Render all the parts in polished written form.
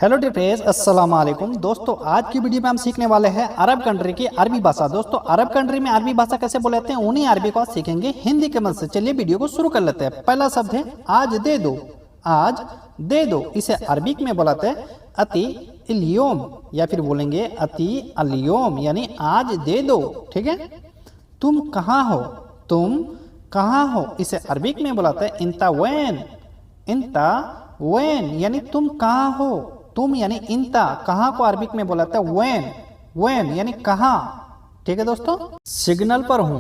Hello dear friends, अस्सलाम वालेकुम। दोस्तों आज की वीडियो में हम सीखने वाले हैं अरब कंट्री की अरबी भाषा। दोस्तों अरब कंट्री में अरबी भाषा कैसे बोलते हैं, उन्हीं अरबी को आज सीखेंगे हिंदी के मदद से। चलिए वीडियो को शुरू कर लेते हैं। पहला शब्द है आज दे दो। आज दे दो, इसे अरबिक में बोलते हैं अति इलियोम, या फिर बोलेंगे अति अलियोम, यानी आज दे दो। ठीक है। तुम कहाँ हो, तुम कहाँ हो, इसे अरबिक में बुलाते हैं इंता वैन। इंता वैन यानी तुम कहाँ हो। तुम यानी इंता, कहाँ को अरबिक में बुलाते हैं वैन। वैन यानी कहाँ। ठीक है दोस्तों। सिग्नल पर हूँ,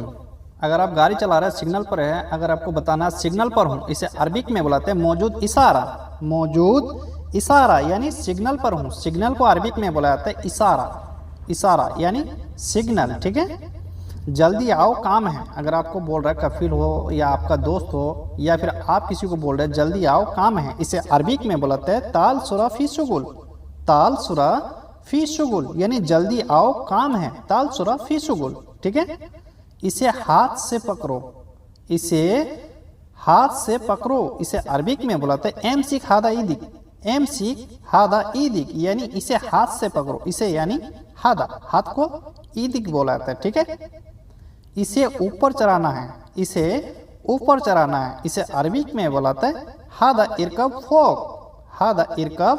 अगर आप गाड़ी चला रहे हैं सिग्नल पर है, अगर आपको बताना सिग्नल पर हूँ, इसे अरबिक में बुलाते हैं मौजूद इशारा। मौजूद इशारा यानी सिग्नल पर हूँ। सिग्नल को अरबिक में बुलाते हैं इशारा। इशारा यानी सिग्नल। ठीक है। जल्दी आओ काम है, अगर आपको बोल रहा है कफिल हो या आपका दोस्त हो या फिर आप किसी को बोल रहे हैं जल्दी आओ काम है, इसे अरबिक में बुलाते हैं ताल सुरा फी शुगुल। ताल सुरा फी शुगुल यानी जल्दी आओ काम है, ताल सुरा फी शुगुल। ठीक है। इसे हाथ से पकड़ो। इसे हाथ से पकड़ो, इसे अरबिक में बुलाते हैं एमसिक हादा ईदिक। एमसिक हादा ईदिक यानी इसे हाथ से पकड़ो। इसे यानी हादा, हाथ को ईदिक बोलाते हैं। ठीक है। इसे ऊपर चढ़ाना है। इसे ऊपर चढ़ाना है, इसे अरबिक में बुलाते हैं हादा इरकब फोक। हादा इरकब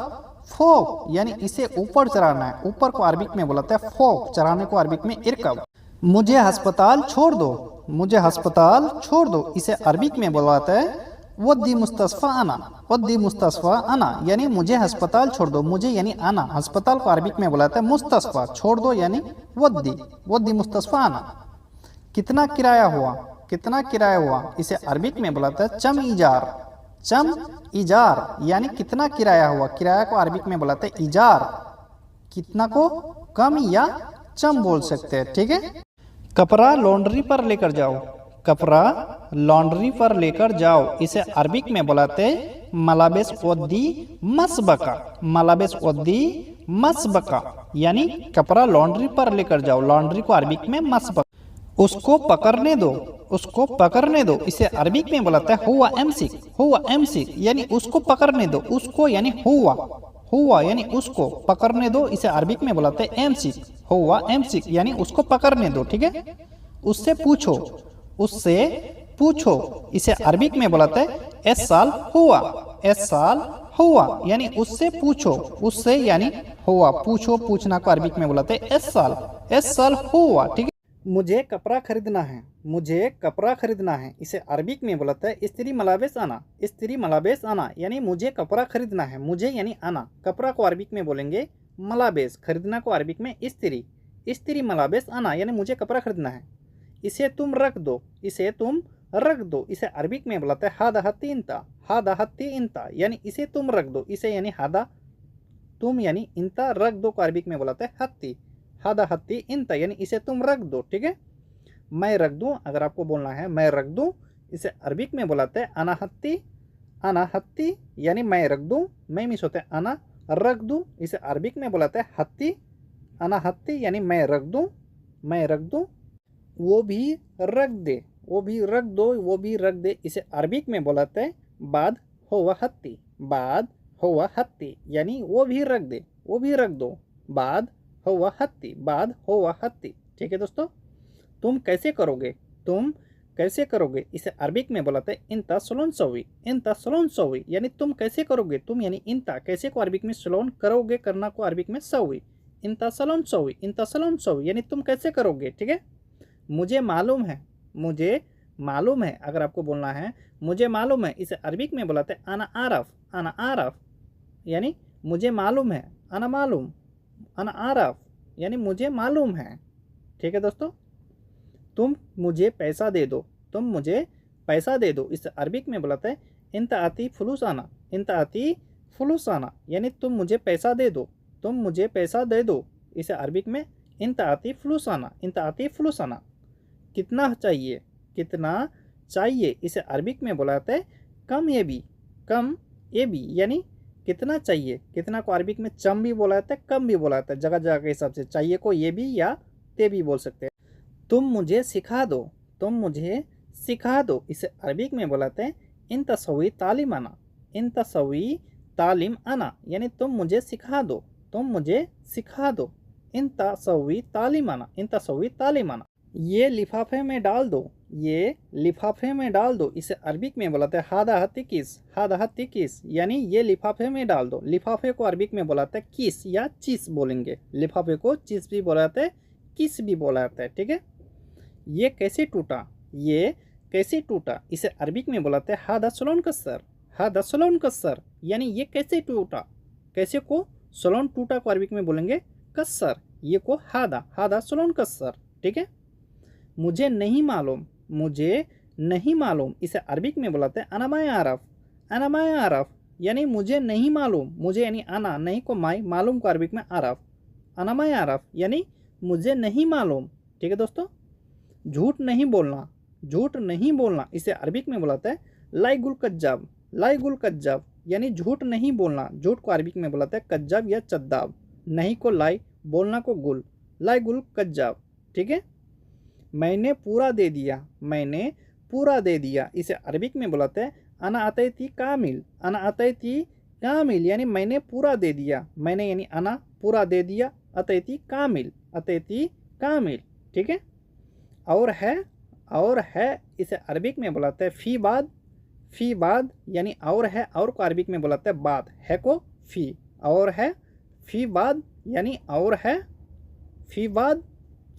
फोक यानी इसे ऊपर चढ़ाना है। ऊपर को अरबिक में बुलाते हैं फोक, चढ़ाने को अरबिक में इरकब। मुझे अस्पताल छोड़ दो। मुझे अस्पताल छोड़ दो, इसे अरबिक में बुलाते हैं वद्दी मुस्तस्फा आना। वद्दी मुस्तस्फा आना यानी मुझे अस्पताल छोड़ दो। मुझे यानी आना, अस्पताल को अरबिक में बुलाते हैं मुस्तस्फा, छोड़ दो यानी वद्दी। वद्दी मुस्तस्फा आना। कितना किराया हुआ। कितना किराया हुआ, इसे अरबिक में बुलाते हैं चम इजार। चम इजार यानी कितना किराया हुआ। किराया को अरबिक में बुलाते हैं इजार। कितना को कम या चम बोल सकते हैं। ठीक है। कपड़ा लॉन्ड्री पर लेकर जाओ। कपड़ा लॉन्ड्री पर लेकर जाओ, इसे अरबिक में बुलाते हैं मलाबेस वद्दी मसबका। मलाबेस वद्दी मसबका यानी कपड़ा लॉन्ड्री पर लेकर जाओ। लॉन्ड्री को अरबिक में मसबका। उसको पकड़ने दो। उसको पकड़ने दो, इसे अरबिक में बुलाता है हुआ एमसिक। हुआ एमसिक यानी उसको पकड़ने दो। उसको यानी हुआ। हुआ यानी उसको पकड़ने दो, इसे अरबिक में बुलाते हैं एमसिक। हुआ एमसिक यानी उसको पकड़ने दो। ठीक है। उससे पूछो। उससे पूछो, इसे अरबिक में बुलाते हैं एस साल हुआ। एस साल हुआ यानी उससे पूछो। उससे यानी हुआ, पूछो, पूछना को अरबिक में बुलाते हैं एस साल। एस साल हुआ। ठीक है। मुझे कपड़ा खरीदना है। मुझे कपड़ा खरीदना है, इसे अरबिक में बुलाता है इस्त्री मलाबेस आना। इस्त्री मलाबेस आना यानी मुझे कपड़ा खरीदना है। मुझे यानी आना, कपड़ा को अरबिक में बोलेंगे मलाबेस, खरीदना को अरबिक में इस्त्री। इस्त्री मलाबेस आना यानी मुझे कपड़ा खरीदना है। इसे तुम रख दो। इसे तुम रख दो, इसे अरबिक में बुलाता है हादा हत्ती इंता। हादा हत्ती इंता यानी इसे तुम रख दो। इसे यानी हादा तुम यानी इंता, रख दो को अरबिक में बुलाता है हत्ती। हादा हत्ती इंता यानी इसे तुम रख दो। ठीक है। मैं रख दूं, अगर आपको बोलना है मैं रख दूं, इसे अरबिक में बुलाते हैं अना हत्ती। अना हत्ती यानी मैं रख दूं। मैं मिस होते हैं अना, रख दूं, इसे अरबिक में बुलाते हैं हत्ती। अना हत्ती यानी मैं रख दूं। मैं रख दूं। वो भी रख दे। वो भी रख दो, वो भी रख दे, इसे अरबिक में बुलाते हैं बाद हुआ हत्ती। बाद हुआ हत्ती यानी वो भी रख दे, वो भी रख दो, बाद हुआ हत्ती, बाद हुआ हत्ती। ठीक है दोस्तों। तुम कैसे करोगे। तुम कैसे करोगे, इसे अरबिक में बुलाते हैं इंता सलोन सवी। इंता सलोन सवी यानी तुम कैसे करोगे। तुम यानी इंता, कैसे को अरबिक में सलोन, करोगे, करना को अरबिक में सवी। इंता सलोन सवी। इंता सलोन सवी यानी तुम कैसे करोगे। ठीक है। मुझे मालूम है। मुझे मालूम है, अगर आपको बोलना है मुझे मालूम है, इसे अरबिक में बुलाते हैं अना आरफ। अना आरफ यानी मुझे मालूम है। अना मालूम, अना आरफ यानी मुझे मालूम है। ठीक है दोस्तों। तुम मुझे पैसा दे दो। तुम मुझे पैसा दे दो, इसे अरबिक में बुलाते हैं इंता आती फुलूस आना। इंता आती फुलूस आना यानी तुम मुझे पैसा दे दो। तुम मुझे पैसा दे दो, इसे अरबिक में इंता आती फुलूस आना। इंता आती फुलूस आना। कितना चाहिए। कितना चाहिए, इसे अरबिक में बुलाते हैं कम ये भी। कम ये भी यानी कितना चाहिए। कितना को अरबिक में चम भी बोला जाता है, कम भी बोला जाता है, जगह जगह के हिसाब से। चाहिए को ये भी या ते भी बोल सकते हैं। तुम मुझे सिखा दो। तुम मुझे सिखा दो, इसे अरबिक में बुलाते हैं इन तसवी तालीमाना। इन तसवी तालिम अना यानी तुम मुझे सिखा दो, तुम मुझे सिखा दो। इंता सवी तालिम अना, इंता सवी तालिम अना। ये लिफाफे में डाल दो, ये लिफाफे में डाल दो। इसे अरबिक में बुलाते हैं हादा हत्ती किस, हादा हत्ती किस यानी ये लिफाफे में डाल दो। लिफाफे को अरबिक में बुलाते हैं किस या चीस बोलेंगे। लिफाफे को चीस भी बोलाते हैं, किस भी बोलाते हैं, ठीक है। ये कैसे टूटा, ये कैसे टूटा, इसे अरबिक में बुलाते हैं हादा सलोन कस्सर, हादा सलोन कस्सर यानी ये कैसे टूटा। कैसे को सलोन टूटा को अरबिक में बोलेंगे कस्सर, ये को हादा, हादा सलोन कस्सर, ठीक है। मुझे नहीं मालूम, मुझे नहीं मालूम, इसे अरबिक में बुलाते हैं अनामाय आरफ, अनामाय आरफ यानी मुझे नहीं मालूम। मुझे यानी अना, नहीं को माई, मालूम को अरबिक में आरफ, अनामाय आरफ यानी मुझे नहीं मालूम, ठीक है दोस्तों। झूठ नहीं बोलना, झूठ नहीं बोलना, इसे अरबिक में बुलाते हैं लाई गुल कज्जाब, लाई गुल कज्जाब यानी झूठ नहीं बोलना। झूठ को अरबिक में बुलाते हैं कज्जाब या चद्दाब, नहीं को लाई, बोलना को गुल, लाई गुल कज्जाब, ठीक है। मैंने पूरा दे दिया, मैंने पूरा दे दिया, इसे अरबिक में बुलाते हैं अना अतैती कामिल, अना अतैती कामिल यानी मैंने पूरा दे दिया। मैंने यानी अना पूरा दे दिया, अतैती कामिल, अतैती कामिल, ठीक है। और है, और है, इसे अरबिक में बुलाते हैं फी बाद, फी बाद यानी और है, और को अरबिक में बुलाते हैं बाद, है को फी, और है, फी बाद यानी और है, फी बाद,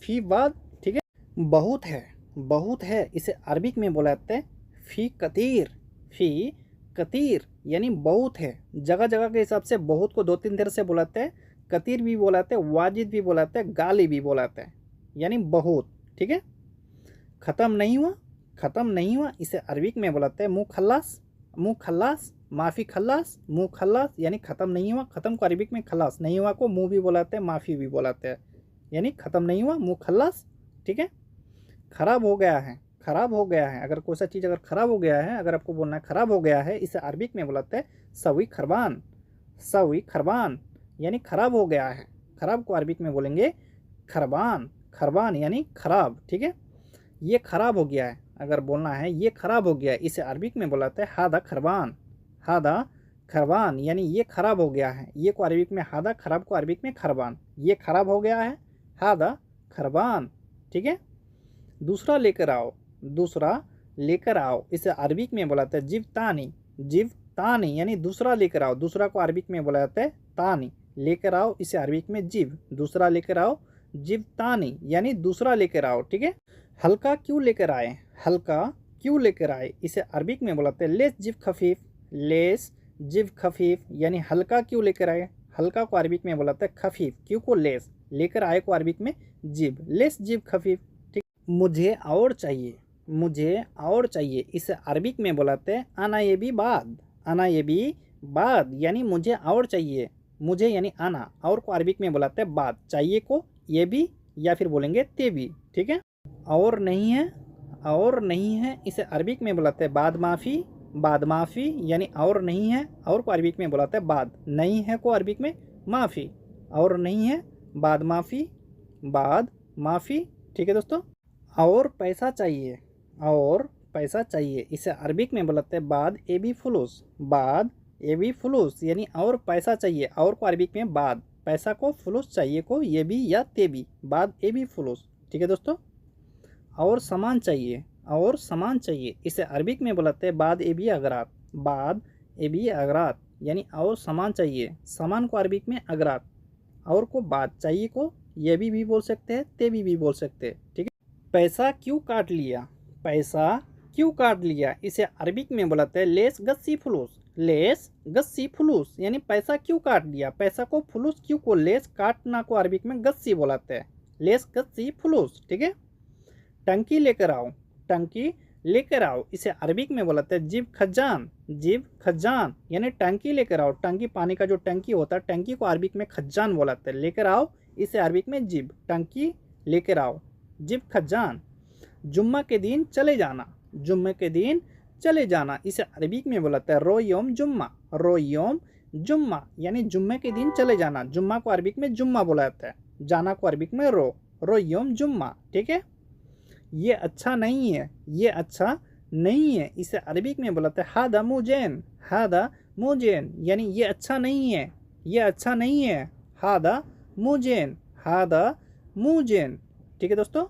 फी बाद, ठीक है। बहुत है, बहुत है, इसे अरबिक में बुलाते हैं फी कतीर, फी कतीर यानी बहुत है। जगह जगह के हिसाब से बहुत को दो तीन तरह से बुलाते हैं, कतीर भी बुलाते हैं, वाजिद भी बुलाते हैं, गाली भी बुलाते हैं, यानी बहुत, ठीक है। ख़त्म नहीं हुआ, ख़त्म नहीं हुआ, इसे अरबिक में बुलाते हैं मुँह खल्लास, मुँह खल्लास, माफ़ी खल्लास, मुँह खल्लास यानी ख़त्म नहीं हुआ। ख़त्म को अरबिक में खल्लास, नहीं हुआ को मुँह भी बुलाते हैं, माफ़ी भी बुलाते हैं, यानी ख़त्म नहीं हुआ, मुँह खल्लास, ठीक है। ख़राब हो गया है, ख़राब हो गया है, अगर कोई सा चीज़ अगर ख़राब हो गया है, अगर आपको बोलना है ख़राब हो गया है, इसे अरबिक में बुलाते हैं सवी खरबान, सवी खरबान यानी ख़राब हो गया है। ख़राब को अरबिक में बोलेंगे खरबान, खरबान यानी ख़राब, ठीक है। ये ख़राब हो गया है, अगर बोलना है ये ख़राब हो गया है, इसे अरबिक में बुलाते हैं हादा खरबान, हादा खरबान यानी ये ख़राब हो गया है। ये को अरबिक में हादा, ख़राब को अरबिक में खरबान, ये ख़राब हो गया है, हादा खरबान, ठीक है। दूसरा लेकर आओ, दूसरा लेकर आओ, इसे अरबिक में बुलाते हैं जिव तानी, जिव तानी यानी दूसरा लेकर आओ। दूसरा को अरबिक में बुलाते हैं तानी, लेकर आओ, इसे अरबिक में जिव, दूसरा लेकर आओ, जिव तानी यानी दूसरा लेकर आओ, ठीक है। हल्का क्यों लेकर आए, हल्का क्यों लेकर आए, इसे अरबिक में बुलाते हैं लेस जिव खफीफ, लेस जिव खफीफ यानी हल्का क्यों लेकर आए। हल्का को अरबिक में बुलाते हैं खफीफ, क्यों को लेस, लेकर आए को अरबिक में जिव, लेस जिव खफीफ, ठीक। मुझे और चाहिए, मुझे और चाहिए, इसे अरबिक में बुलाते हैं आना ये भी बाद, आना ये भी बाद यानी मुझे और चाहिए। मुझे यानी आना, और को अरबिक में बुलाते हैं बाद, चाहिए को ये भी या फिर बोलेंगे ते भी, ठीक है। और नहीं है, और नहीं है, इसे अरबिक में बुलाते हैं बाद माफ़ी, बाद माफ़ी यानी और नहीं है, और को अरबिक में बुलाते हैं बाद, नहीं है को अरबिक में माफ़ी, और नहीं है बाद माफ़ी, बाद माफ़ी, ठीक है दोस्तों। और पैसा चाहिए, और पैसा चाहिए, इसे अरबिक में बुलाते हैं बाद ए बी फुलूस, बाद ए बी फुलूस यानी और पैसा चाहिए, और को अरबिक में बाद, पैसा को फुलूस चाहिए को ये भी या ते भी, बाद ए बी फुलूस, ठीक है दोस्तों। और सामान चाहिए, और सामान चाहिए, इसे अरबिक में बुलाते हैं बाद ए बी अगरात, बाद ए बी अगरात यानी और सामान चाहिए। सामान को अरबिक में अगरात, और को बाद, चाहिए को ये भी बोल सकते हैं, ते भी बोल सकते हैं, ठीक है। पैसा क्यों काट लिया, पैसा क्यों काट लिया, इसे अरबिक में बुलाते हैं लेस गस्सी फुलूस, लेस गस्सी फुलूस यानी पैसा क्यों काट लिया। पैसा को फुलूस, क्यों को लेस, काटना को अरबिक में गस्सी बुलाते हैं, लेस गस्सी फुलूस, ठीक है। टंकी लेकर आओ, टंकी लेकर आओ, इसे अरबिक में बुलाते हैं जिब खजान, जिब खजान यानी टंकी लेकर आओ। टंकी, पानी का जो टंकी होता है, टंकी को अरबिक में खजान बुलाते हैं। लेकर आओ, इसे अरबिक में जिब, टंकी लेकर आओ, जिब खजान। जुम्मा के दिन चले जाना, जुम्मे के दिन चले जाना, इसे अरबिक में बुलाते हैं रोयोम जुम्मा, रोयोम जुम्मा यानी जुम्मे के दिन चले जाना। जुम्मा को अरबिक में जुम्मा बुलाते हैं, जाना को अरबिक में रोयोम जुम्मा, ठीक है। ये अच्छा नहीं है, ये अच्छा नहीं है, इसे अरबिक में बुलाते हैं हादा मुजैन, हादा मुजेन, यानी ये अच्छा नहीं है, ये अच्छा नहीं है। हादा मुजेन, हादा मुजेन। ठीक है दोस्तों।